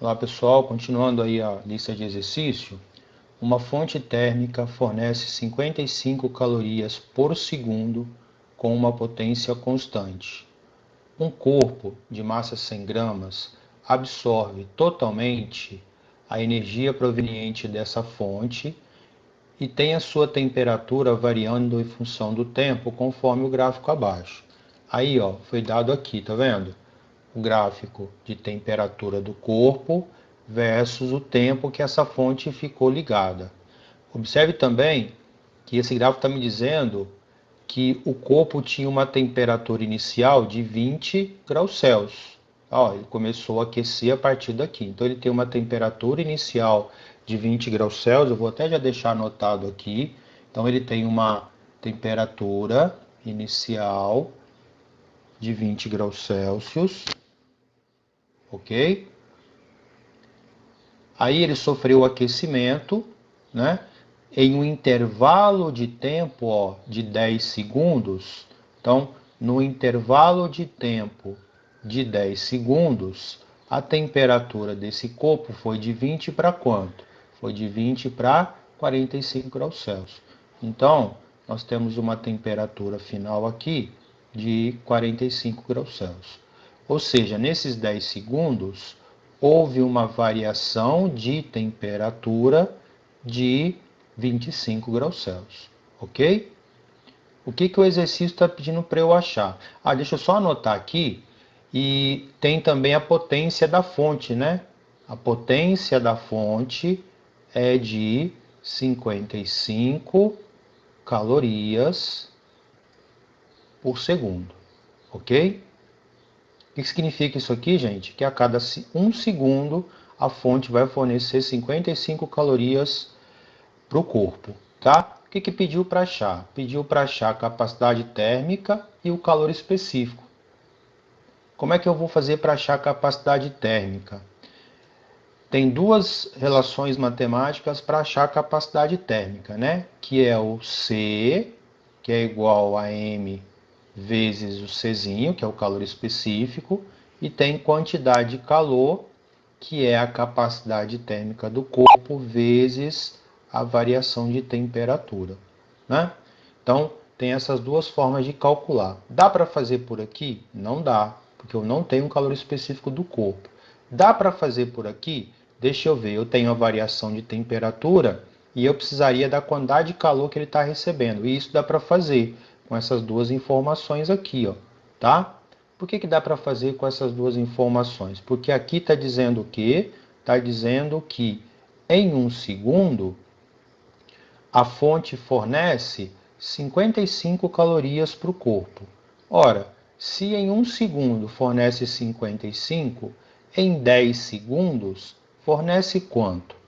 Olá pessoal, continuando aí a lista de exercício, uma fonte térmica fornece 55 calorias por segundo com uma potência constante. Um corpo de massa 100 gramas absorve totalmente a energia proveniente dessa fonte e tem a sua temperatura variando em função do tempo, conforme o gráfico abaixo. Aí, ó, foi dado aqui, tá vendo? O gráfico de temperatura do corpo versus o tempo que essa fonte ficou ligada. Observe também que esse gráfico está me dizendo que o corpo tinha uma temperatura inicial de 20 graus Celsius. Ó, ele começou a aquecer a partir daqui. Então ele tem uma temperatura inicial de 20 graus Celsius. Eu vou até já deixar anotado aqui. Então ele tem uma temperatura inicial de 20 graus Celsius, ok? Aí ele sofreu aquecimento, né? Em um intervalo de tempo, ó, de 10 segundos. Então, no intervalo de tempo de 10 segundos, a temperatura desse corpo foi de 20 para quanto? Foi de 20 para 45 graus Celsius. Então, nós temos uma temperatura final aqui de 45 graus Celsius. Ou seja, nesses 10 segundos, houve uma variação de temperatura de 25 graus Celsius, ok? O que o exercício está pedindo para eu achar? Deixa eu só anotar aqui, e tem também a potência da fonte, né? A potência da fonte é de 55 calorias por segundo, ok? O que significa isso aqui, gente? Que a cada 1 segundo a fonte vai fornecer 55 calorias para o corpo, tá? O que pediu para achar? Pediu para achar a capacidade térmica e o calor específico. Como é que eu vou fazer para achar a capacidade térmica? Tem duas relações matemáticas para achar a capacidade térmica, né? Que é o C, que é igual a M vezes o Czinho, que é o calor específico, e tem quantidade de calor, que é a capacidade térmica do corpo, vezes a variação de temperatura, né? Então, tem essas duas formas de calcular. Dá para fazer por aqui? Não dá, porque eu não tenho um calor específico do corpo. Dá para fazer por aqui? Deixa eu ver, eu tenho a variação de temperatura e eu precisaria da quantidade de calor que ele está recebendo. E isso dá para fazer com essas duas informações aqui, ó, tá? Por que dá para fazer com essas duas informações? Porque aqui está dizendo o quê? Está dizendo que em 1 segundo a fonte fornece 55 calorias para o corpo. Ora, se em 1 segundo fornece 55, em 10 segundos fornece quanto?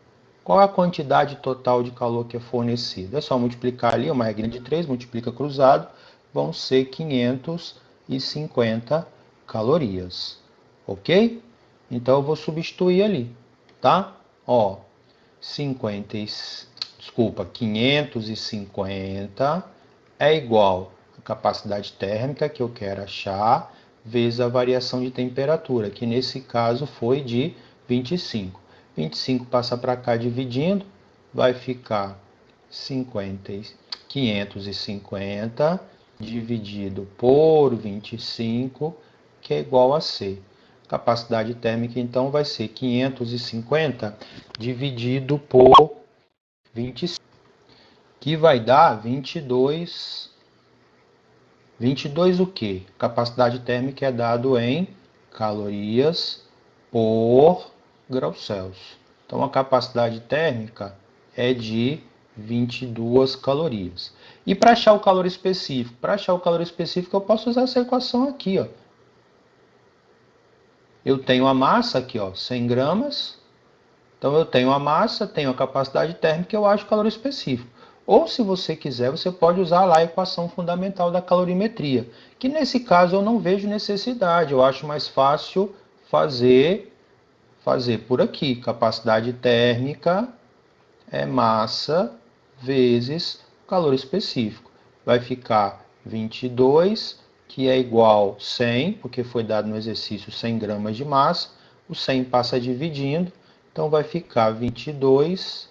Qual é a quantidade total de calor que é fornecida? É só multiplicar ali, uma regra de 3, multiplica cruzado, vão ser 550 calorias, ok? Então eu vou substituir ali, tá? Ó, 550 é igual à capacidade térmica que eu quero achar, vezes a variação de temperatura, que nesse caso foi de 25. 25 passa para cá dividindo, vai ficar 550 dividido por 25, que é igual a C. Capacidade térmica, então, vai ser 550 dividido por 25, que vai dar 22. 22 o quê? Capacidade térmica é dado em calorias por graus Celsius. Então, a capacidade térmica é de 22 calorias. E para achar o calor específico? Para achar o calor específico, eu posso usar essa equação aqui, ó. Eu tenho a massa aqui, ó, 100 gramas. Então, eu tenho a massa, tenho a capacidade térmica, eu acho o calor específico. Ou, se você quiser, você pode usar lá a equação fundamental da calorimetria, que nesse caso eu não vejo necessidade. Eu acho mais fácil fazer por aqui. Capacidade térmica é massa vezes calor específico. Vai ficar 22, que é igual a 100, porque foi dado no exercício 100 gramas de massa, o 100 passa dividindo, então vai ficar 22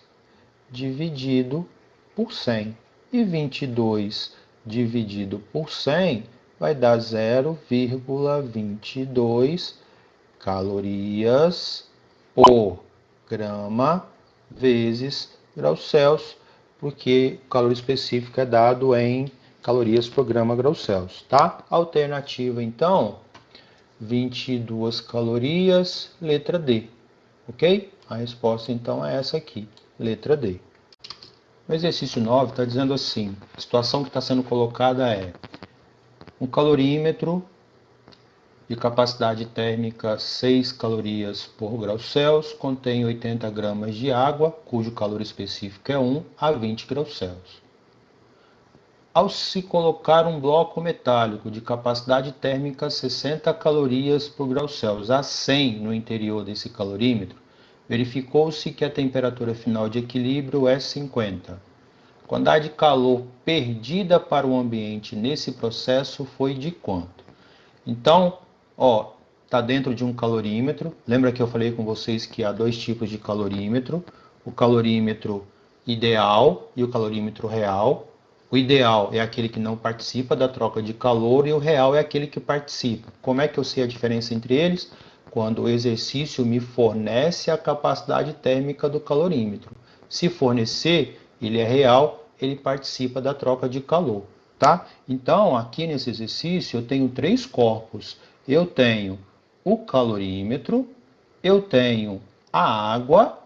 dividido por 100. E 22 dividido por 100 vai dar 0,22 calorias por grama vezes graus Celsius, porque o calor específico é dado em calorias por grama graus Celsius, tá? Alternativa, então, 22 calorias, letra D, ok? A resposta, então, é essa aqui, letra D. O exercício 9 está dizendo assim, a situação que está sendo colocada é um calorímetro de capacidade térmica 6 calorias por grau Celsius, contém 80 gramas de água, cujo calor específico é 1 a 20 graus Celsius. Ao se colocar um bloco metálico de capacidade térmica 60 calorias por grau Celsius a 100 no interior desse calorímetro, verificou-se que a temperatura final de equilíbrio é 50. A quantidade de calor perdida para o ambiente nesse processo foi de quanto? Então, está dentro de um calorímetro. Lembra que eu falei com vocês que há dois tipos de calorímetro: o calorímetro ideal e o calorímetro real. O ideal é aquele que não participa da troca de calor e o real é aquele que participa. Como é que eu sei a diferença entre eles? Quando o exercício me fornece a capacidade térmica do calorímetro. Se fornecer, ele é real, ele participa da troca de calor, tá? Então, aqui nesse exercício, eu tenho três corpos. Eu tenho o calorímetro, eu tenho a água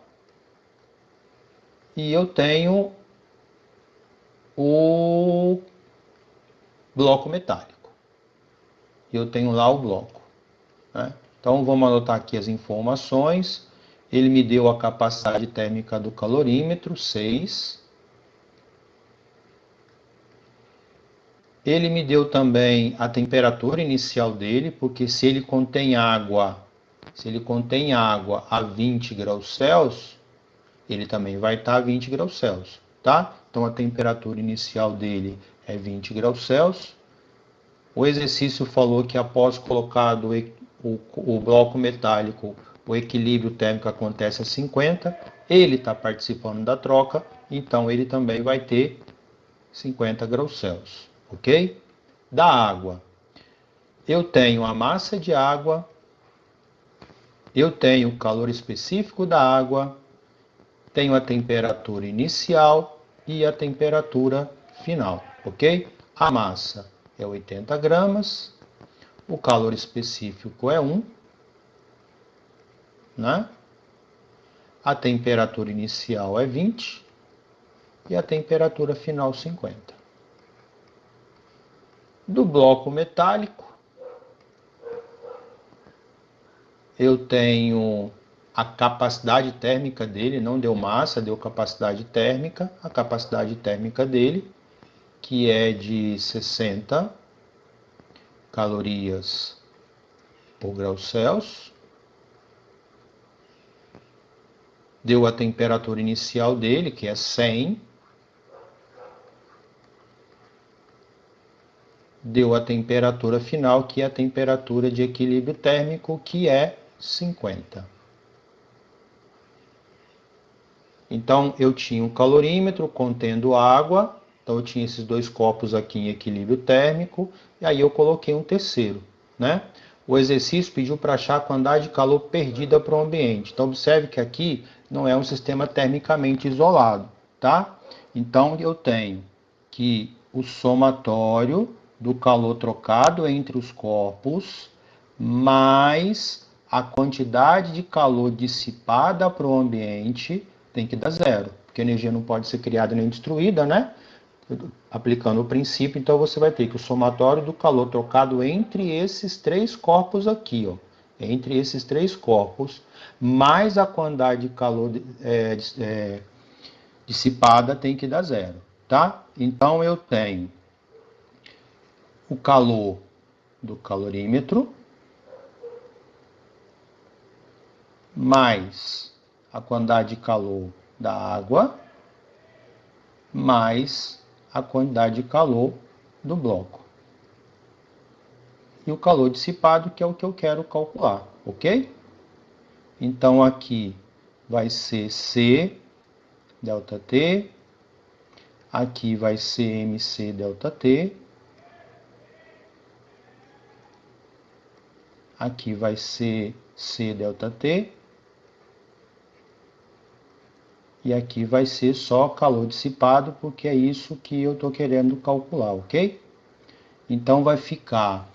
e eu tenho o bloco metálico. Eu tenho lá o bloco, né? Então, vamos anotar aqui as informações. Ele me deu a capacidade térmica do calorímetro, 6. Ele me deu também a temperatura inicial dele, porque se ele contém água a 20 graus Celsius, ele também vai estar a 20 graus Celsius, tá? Então a temperatura inicial dele é 20 graus Celsius. O exercício falou que após colocado o bloco metálico, o equilíbrio térmico acontece a 50. Ele está participando da troca, então ele também vai ter 50 graus Celsius, ok? Da água, eu tenho a massa de água, eu tenho o calor específico da água, tenho a temperatura inicial e a temperatura final, ok? A massa é 80 gramas, o calor específico é 1, né? A temperatura inicial é 20 e a temperatura final 50. Do bloco metálico, eu tenho a capacidade térmica dele, não deu massa, deu capacidade térmica. A capacidade térmica dele, que é de 60 calorias por grau Celsius. Deu a temperatura inicial dele, que é 100. Deu a temperatura final, que é a temperatura de equilíbrio térmico, que é 50. Então, eu tinha um calorímetro contendo água. Então, eu tinha esses dois copos aqui em equilíbrio térmico. E aí eu coloquei um terceiro, né? O exercício pediu para achar a quantidade de calor perdida para o ambiente. Então, observe que aqui não é um sistema termicamente isolado, tá? Então, eu tenho que o somatório do calor trocado entre os corpos mais a quantidade de calor dissipada para o ambiente tem que dar zero, porque a energia não pode ser criada nem destruída, né? Aplicando o princípio, então você vai ter que o somatório do calor trocado entre esses três corpos aqui, ó, entre esses três corpos, mais a quantidade de calor dissipada tem que dar zero, tá? Então eu tenho o calor do calorímetro mais a quantidade de calor da água mais a quantidade de calor do bloco. E o calor dissipado, que é o que eu quero calcular, ok? Então, aqui vai ser C ΔT, aqui vai ser MC ΔT, aqui vai ser C ΔT, e aqui vai ser só calor dissipado, porque é isso que eu estou querendo calcular, ok? Então, vai ficar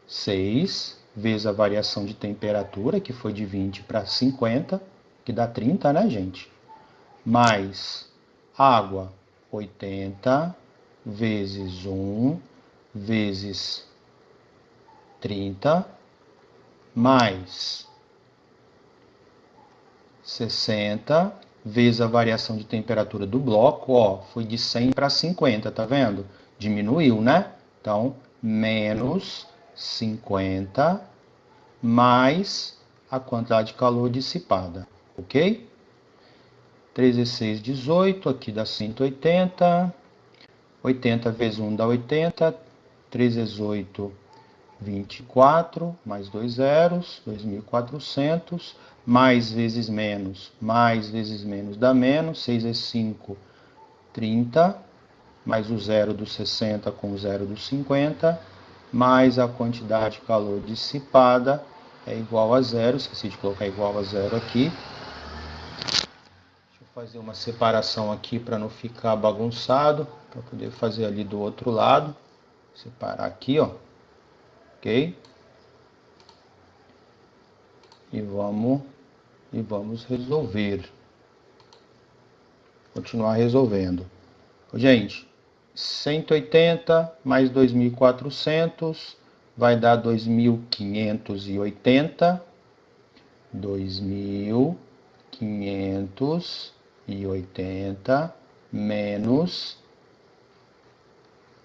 6 vezes a variação de temperatura, que foi de 20 para 50, que dá 30, né, gente? Mais água, 80 vezes 1 vezes 30, mais 60 vezes a variação de temperatura do bloco, ó, foi de 100 para 50, tá vendo? Diminuiu, né? Então, menos 50 mais a quantidade de calor dissipada, ok? 3 vezes 6, 18, aqui dá 180, 80 vezes 1 dá 80, 3 vezes 8, 24, mais 2 zeros, 2.400, mais vezes menos dá menos, 6 vezes 5, 30, mais o zero do 60 com o zero do 50, mais a quantidade de calor dissipada é igual a zero, esqueci de colocar igual a zero aqui. Deixa eu fazer uma separação aqui para não ficar bagunçado, para poder fazer ali do outro lado. Separar aqui, ó, ok? E vamos resolver. Continuar resolvendo. Gente, 180 mais 2.400 vai dar 2.580. 2.580 menos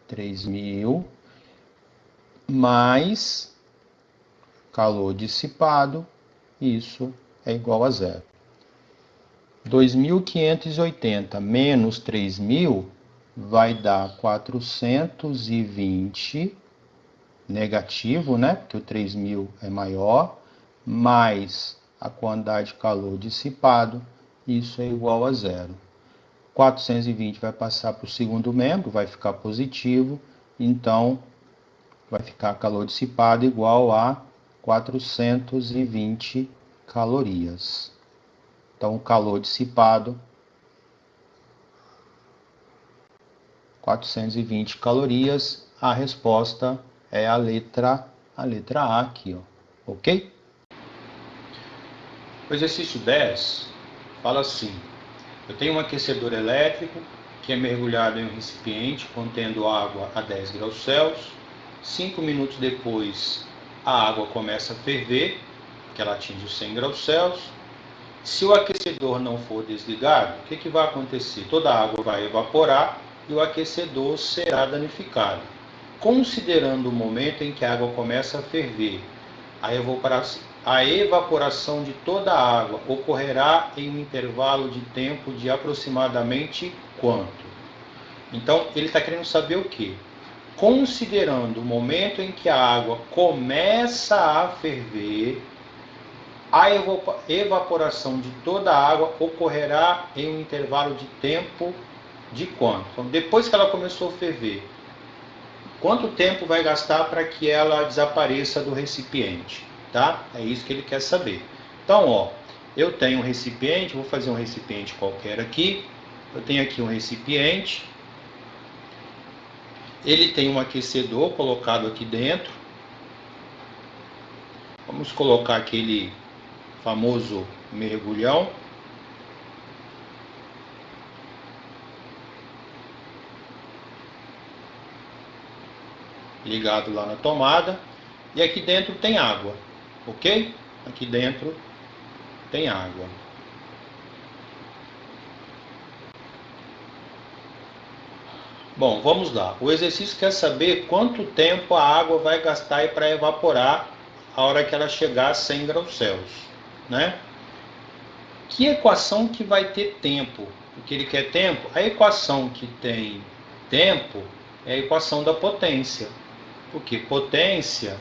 3.000 mais calor dissipado, isso é igual a zero. 2.580 menos 3.000 vai dar 420, negativo, né? Porque o 3.000 é maior, mais a quantidade de calor dissipado, isso é igual a zero. 420 vai passar para o segundo membro, vai ficar positivo, então vai ficar calor dissipado igual a 420 calorias. Então, o calor dissipado, 420 calorias, a resposta é a letra A aqui, ó, ok? O exercício 10 fala assim: eu tenho um aquecedor elétrico que é mergulhado em um recipiente contendo água a 10 graus Celsius. 5 minutos depois, a água começa a ferver, que ela atinge os 100 graus Celsius. Se o aquecedor não for desligado, o que vai acontecer? Toda a água vai evaporar e o aquecedor será danificado. Considerando o momento em que a água começa a ferver, a evaporação de toda a água ocorrerá em um intervalo de tempo de aproximadamente quanto? Então, ele está querendo saber o quê? Considerando o momento em que a água começa a ferver, a evaporação de toda a água ocorrerá em um intervalo de tempo de quanto? Então, depois que ela começou a ferver, quanto tempo vai gastar para que ela desapareça do recipiente? Tá? É isso que ele quer saber. Então, ó, eu tenho um recipiente, vou fazer um recipiente qualquer aqui. Eu tenho aqui um recipiente. Ele tem um aquecedor colocado aqui dentro. Vamos colocar aquele famoso mergulhão. Ligado lá na tomada. E aqui dentro tem água, ok? Aqui dentro tem água. Bom, vamos lá. O exercício quer saber quanto tempo a água vai gastar para evaporar a hora que ela chegar a 100 graus Celsius, né? Que equação que vai ter tempo? Porque ele quer tempo. A equação que tem tempo é a equação da potência. Porque potência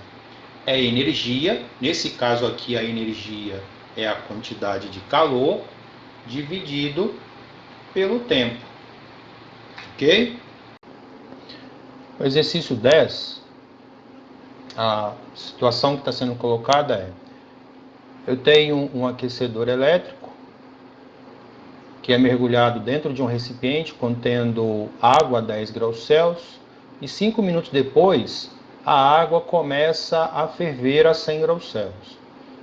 é energia. Nesse caso aqui, a energia é a quantidade de calor dividido pelo tempo. Ok? O exercício 10, a situação que está sendo colocada é: eu tenho um aquecedor elétrico que é mergulhado dentro de um recipiente contendo água a 10 graus Celsius e 5 minutos depois a água começa a ferver a 100 graus Celsius.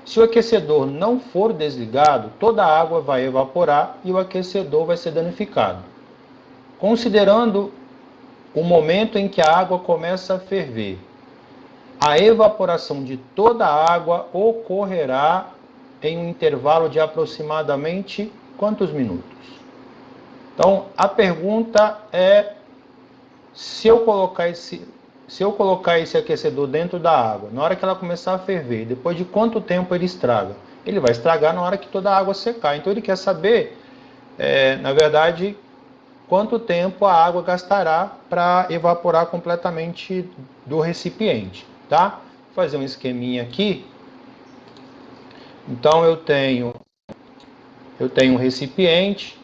Se o aquecedor não for desligado, toda a água vai evaporar e o aquecedor vai ser danificado. Considerando o momento em que a água começa a ferver, a evaporação de toda a água ocorrerá em um intervalo de aproximadamente quantos minutos? Então, a pergunta é: se eu colocar esse aquecedor dentro da água, na hora que ela começar a ferver, depois de quanto tempo ele estraga? Ele vai estragar na hora que toda a água secar. Então, ele quer saber, na verdade, quanto tempo a água gastará para evaporar completamente do recipiente, tá? Vou fazer um esqueminha aqui. Então, eu tenho um recipiente.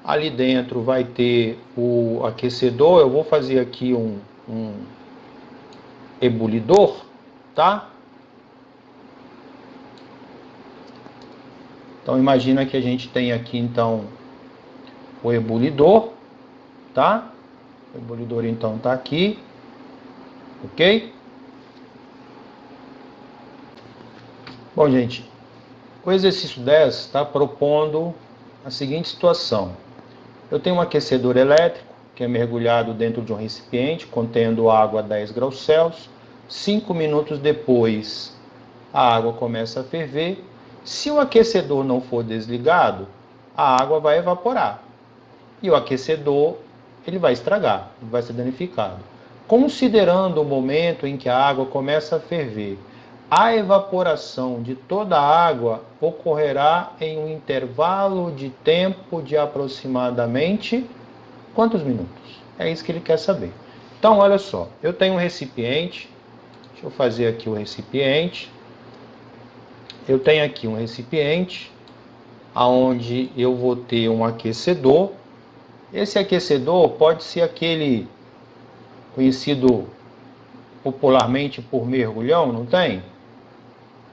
Ali dentro vai ter o aquecedor. Eu vou fazer aqui um ebulidor, tá? Então imagina que a gente tem aqui então o ebulidor, tá? O ebulidor então tá aqui, ok? Bom, gente, o exercício 10 está propondo a seguinte situação: eu tenho um aquecedor elétrico que é mergulhado dentro de um recipiente contendo água a 10 graus Celsius. 5 minutos depois, a água começa a ferver. Se o aquecedor não for desligado, a água vai evaporar e o aquecedor ele vai estragar, vai ser danificado. Considerando o momento em que a água começa a ferver, a evaporação de toda a água ocorrerá em um intervalo de tempo de aproximadamente quantos minutos? É isso que ele quer saber. Então, olha só, eu tenho um recipiente. Deixa eu fazer aqui o recipiente. Eu tenho aqui um recipiente onde eu vou ter um aquecedor. Esse aquecedor pode ser aquele conhecido popularmente por mergulhão, não tem?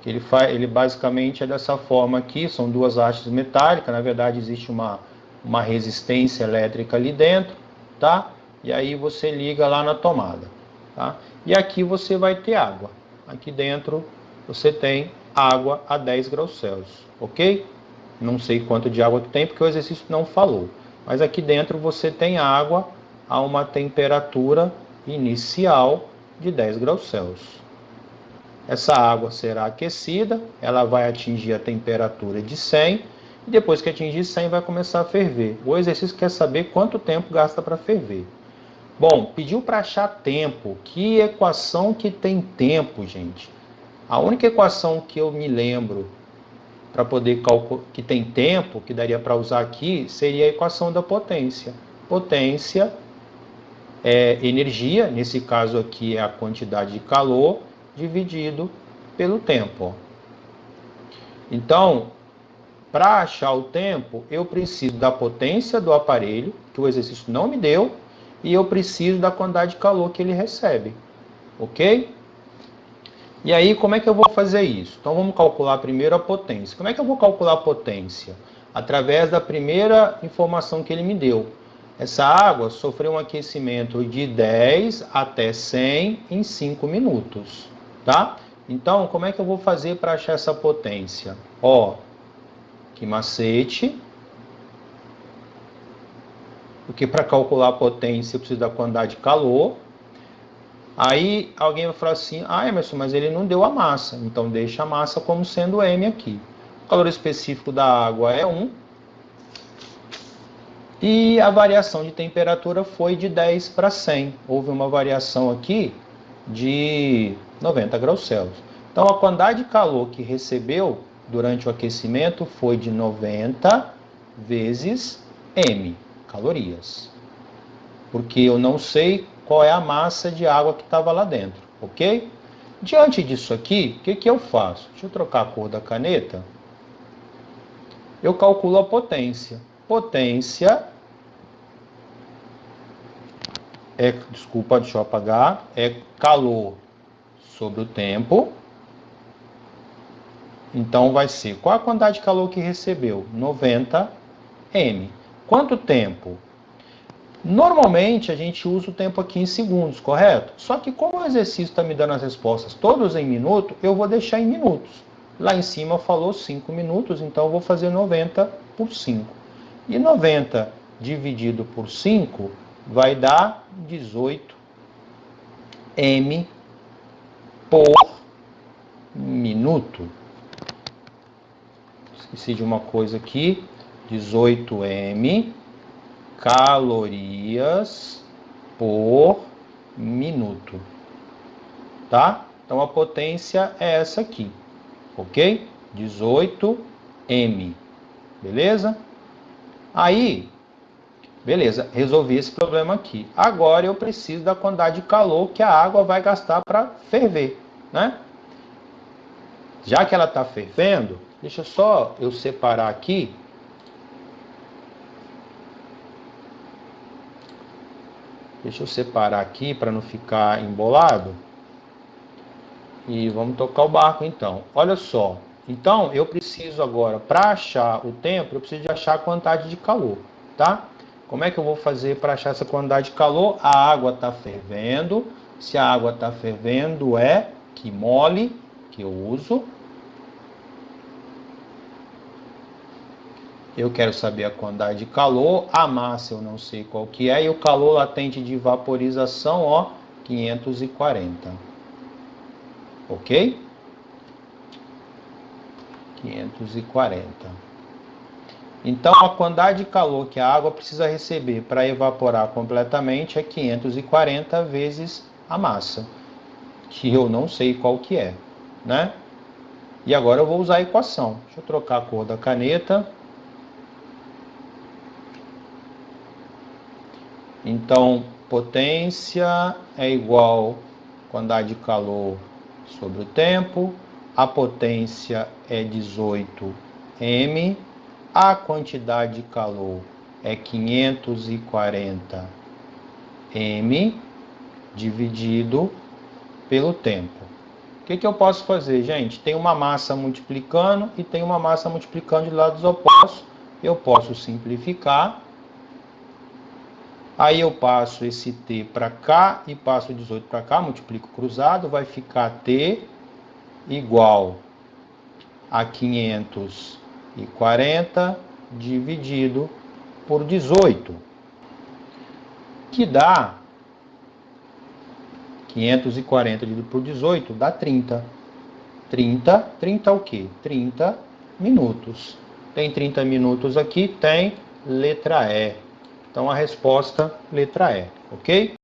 Ele basicamente é dessa forma aqui, são duas hastes metálicas, na verdade existe uma resistência elétrica ali dentro, tá? E aí você liga lá na tomada, tá? E aqui você vai ter água. Aqui dentro você tem água a 10 graus Celsius, ok? Não sei quanto de água que tem, porque o exercício não falou. Mas aqui dentro você tem água a uma temperatura inicial de 10 graus Celsius. Essa água será aquecida, ela vai atingir a temperatura de 100, e depois que atingir 100 vai começar a ferver. O exercício quer saber quanto tempo gasta para ferver. Bom, pediu para achar tempo. Que equação que tem tempo, gente? A única equação que eu me lembro para poder calcular que tem tempo, que daria para usar aqui, seria a equação da potência. Potência é energia, nesse caso aqui é a quantidade de calor, dividido pelo tempo. Então, para achar o tempo, eu preciso da potência do aparelho, que o exercício não me deu, e eu preciso da quantidade de calor que ele recebe. Ok? E aí, como é que eu vou fazer isso? Então, vamos calcular primeiro a potência. Como é que eu vou calcular a potência? Através da primeira informação que ele me deu. Essa água sofreu um aquecimento de 10 até 100 em 5 minutos. Tá? Então, como é que eu vou fazer para achar essa potência? Ó, que macete. Porque para calcular a potência eu preciso da quantidade de calor. Aí alguém vai falar assim: ah, Emerson, mas ele não deu a massa. Então deixa a massa como sendo M aqui. O calor específico da água é 1. E a variação de temperatura foi de 10 para 100. Houve uma variação aqui de 90 graus Celsius. Então a quantidade de calor que recebeu durante o aquecimento foi de 90 vezes M, calorias. Porque eu não sei qual é a massa de água que estava lá dentro, ok? Diante disso aqui, o que eu faço? Deixa eu trocar a cor da caneta. Eu calculo a potência. Potência desculpa, deixa eu apagar, é calor sobre o tempo. Então vai ser, qual a quantidade de calor que recebeu? 90 M. Quanto tempo? Normalmente a gente usa o tempo aqui em segundos, correto? Só que como o exercício está me dando as respostas todas em minuto, eu vou deixar em minutos. Lá em cima falou 5 minutos, então eu vou fazer 90 por 5. E 90 dividido por 5 vai dar 18 M por minuto. Esqueci de uma coisa aqui. 18 M calorias por minuto. Tá? Então a potência é essa aqui. Ok? 18 M. Beleza? Aí, beleza, resolvi esse problema aqui. Agora eu preciso da quantidade de calor que a água vai gastar para ferver, né? Já que ela está fervendo, deixa só eu separar aqui. Deixa eu separar aqui para não ficar embolado. E vamos tocar o barco então. Olha só. Então eu preciso agora, para achar o tempo, eu preciso de achar a quantidade de calor, tá? Como é que eu vou fazer para achar essa quantidade de calor? A água está fervendo. Se a água está fervendo, é que mole que eu uso. Eu quero saber a quantidade de calor, a massa eu não sei qual que é, e o calor latente de vaporização, ó, 540. Ok? 540. Então, a quantidade de calor que a água precisa receber para evaporar completamente é 540 vezes a massa, que eu não sei qual que é, né? E agora eu vou usar a equação. Deixa eu trocar a cor da caneta. Então, potência é igual a quantidade de calor sobre o tempo. A potência é 18 M. A quantidade de calor é 540 M dividido pelo tempo. O que eu posso fazer, gente? Tem uma massa multiplicando e tem uma massa multiplicando de lados opostos. Eu posso simplificar. Aí eu passo esse T para cá e passo o 18 para cá, multiplico cruzado, vai ficar T igual a 540 dividido por 18, que dá 540 dividido por 18, dá 30. 30 o quê? 30 minutos. Tem 30 minutos aqui, tem letra E. Então a resposta, letra E, ok?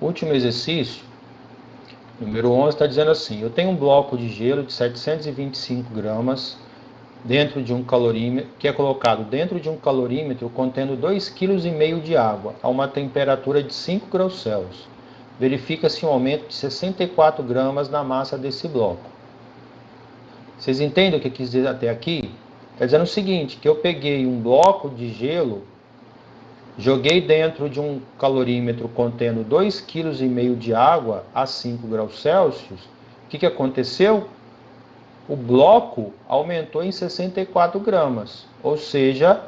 Último exercício, número 11, está dizendo assim: eu tenho um bloco de gelo de 725 gramas dentro de um calorímetro, que é colocado dentro de um calorímetro contendo 2,5 kg de água a uma temperatura de 5 graus Celsius. Verifica-se um aumento de 64 gramas na massa desse bloco. Vocês entendem o que eu quis dizer até aqui? Está dizendo o seguinte, que eu peguei um bloco de gelo, joguei dentro de um calorímetro contendo 2,5 kg de água a 5 graus Celsius. O que aconteceu? O bloco aumentou em 64 gramas. Ou seja,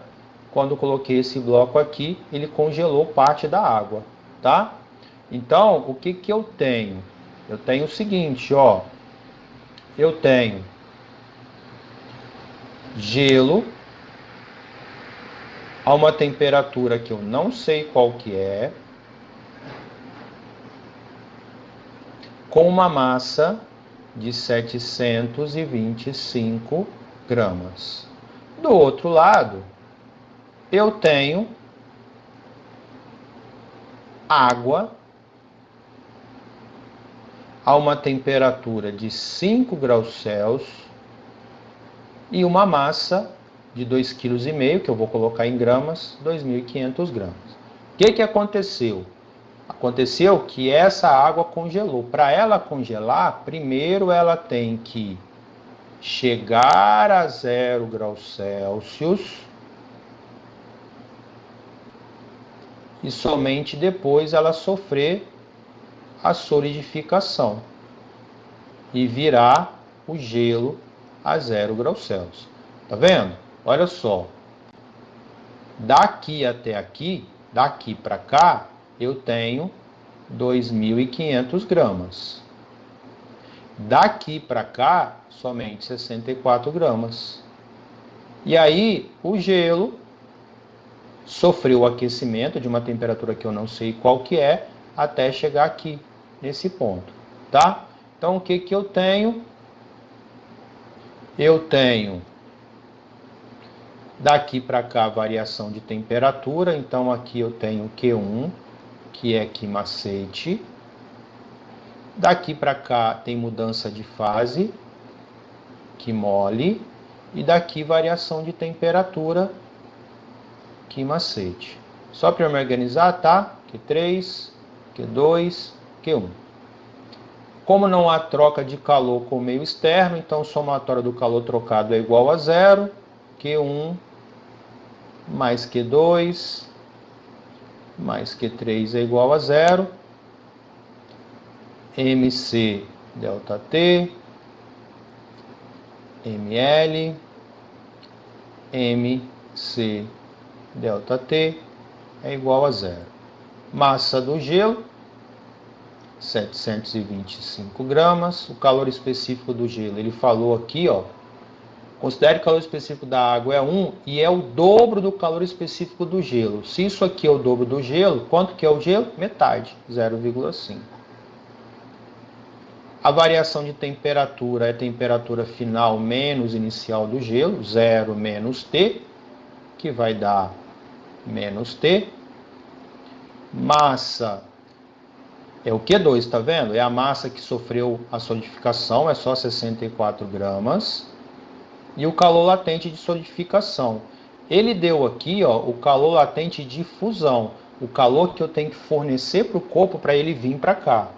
quando eu coloquei esse bloco aqui, ele congelou parte da água, tá? Então, o que eu tenho? Eu tenho o seguinte, ó. Eu tenho gelo a uma temperatura que eu não sei qual que é, com uma massa de 725 gramas. Do outro lado, eu tenho água a uma temperatura de 5 graus Celsius e uma massa de 2,5 kg, que eu vou colocar em gramas, 2.500 gramas. O que aconteceu? Aconteceu que essa água congelou. Para ela congelar, primeiro ela tem que chegar a 0 graus Celsius e somente depois ela sofrer a solidificação e virar o gelo a 0 graus Celsius. Tá vendo? Olha só. Daqui até aqui, daqui para cá, eu tenho 2.500 gramas. Daqui para cá, somente 64 gramas. E aí, o gelo sofreu o aquecimento de uma temperatura que eu não sei qual que é, até chegar aqui, nesse ponto, tá? Então, o que que eu tenho? Eu tenho daqui para cá variação de temperatura, então aqui eu tenho Q1, que é aqui macete. Daqui para cá tem mudança de fase, que mole. E daqui variação de temperatura, que macete. Só para eu me organizar, tá? Q3, Q2, Q1. Como não há troca de calor com o meio externo, então o somatório do calor trocado é igual a 0. Q1 mais Q2 mais Q3 é igual a 0. MC delta T, ML, MC delta T é igual a 0. Massa do gelo, 725 gramas. O calor específico do gelo, ele falou aqui, ó. Considere que o calor específico da água é 1 e é o dobro do calor específico do gelo. Se isso aqui é o dobro do gelo, quanto que é o gelo? Metade, 0,5. A variação de temperatura é a temperatura final menos inicial do gelo, 0 menos T, que vai dar menos T. Massa é o Q2, tá vendo? É a massa que sofreu a solidificação, é só 64 gramas. E o calor latente de solidificação. Ele deu aqui, ó, o calor latente de fusão, o calor que eu tenho que fornecer para o corpo para ele vir para cá.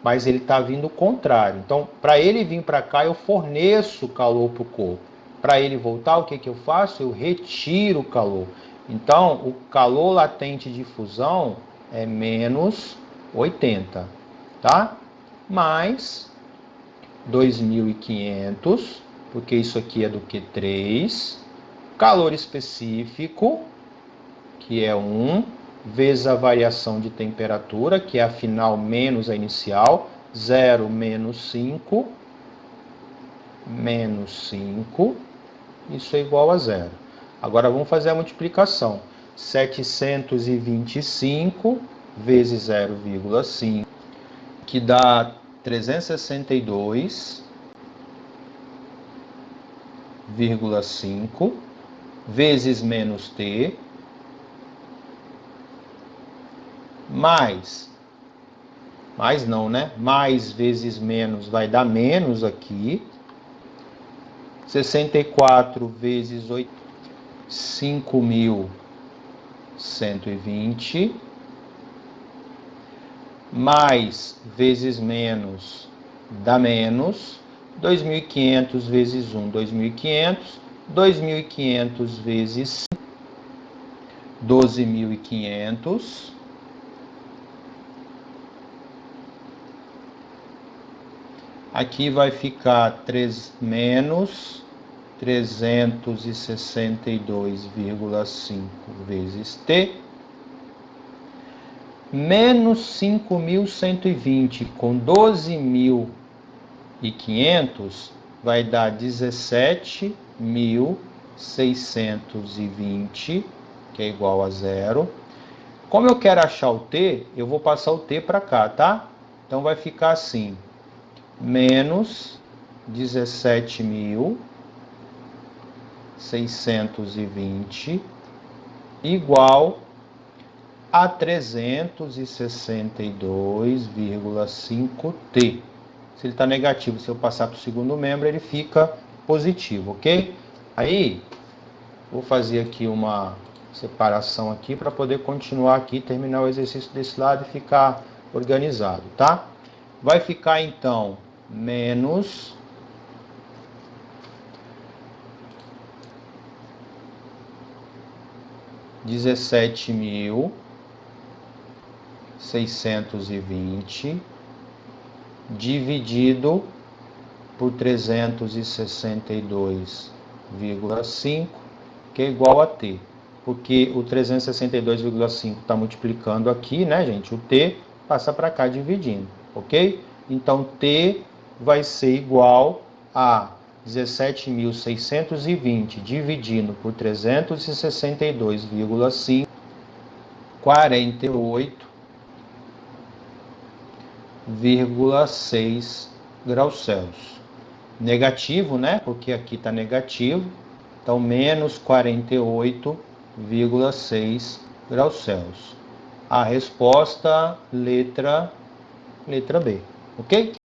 Mas ele está vindo o contrário. Então, para ele vir para cá, eu forneço calor para o corpo. Para ele voltar, o que que eu faço? Eu retiro o calor. Então, o calor latente de fusão é menos 80, tá? Mais 2.500, porque isso aqui é do Q3. Calor específico, que é 1, vezes a variação de temperatura, que é a final menos a inicial, 0 menos 5, isso é igual a 0. Agora vamos fazer a multiplicação. 725 vezes 0,5, que dá 362,5, vezes menos T, mais não, né? Mais vezes menos vai dar menos aqui. 64 vezes 8, 5.120. Mais vezes menos dá menos. 2.500 vezes 1, 2.500. 2.500 vezes 5, 12.500. Aqui vai ficar menos 362,5 vezes T. Menos 5.120 com 12.500 vai dar 17.620, que é igual a 0. Como eu quero achar o T, eu vou passar o T para cá, tá? Então vai ficar assim, menos 17.620 igual a 362,5T. Se ele está negativo, se eu passar para o segundo membro, ele fica positivo, ok? Aí, vou fazer aqui uma separação aqui para poder continuar aqui, terminar o exercício desse lado e ficar organizado, tá? Vai ficar então menos 17.620 dividido por 362,5, que é igual a T. Porque o 362,5 está multiplicando aqui, né, gente? O T passa para cá dividindo, ok? Então, T vai ser igual a 17.620 dividindo por 362,5, 48,6 graus Celsius. Negativo, né? Porque aqui está negativo. Então, menos 48,6 graus Celsius. A resposta, letra B. Ok?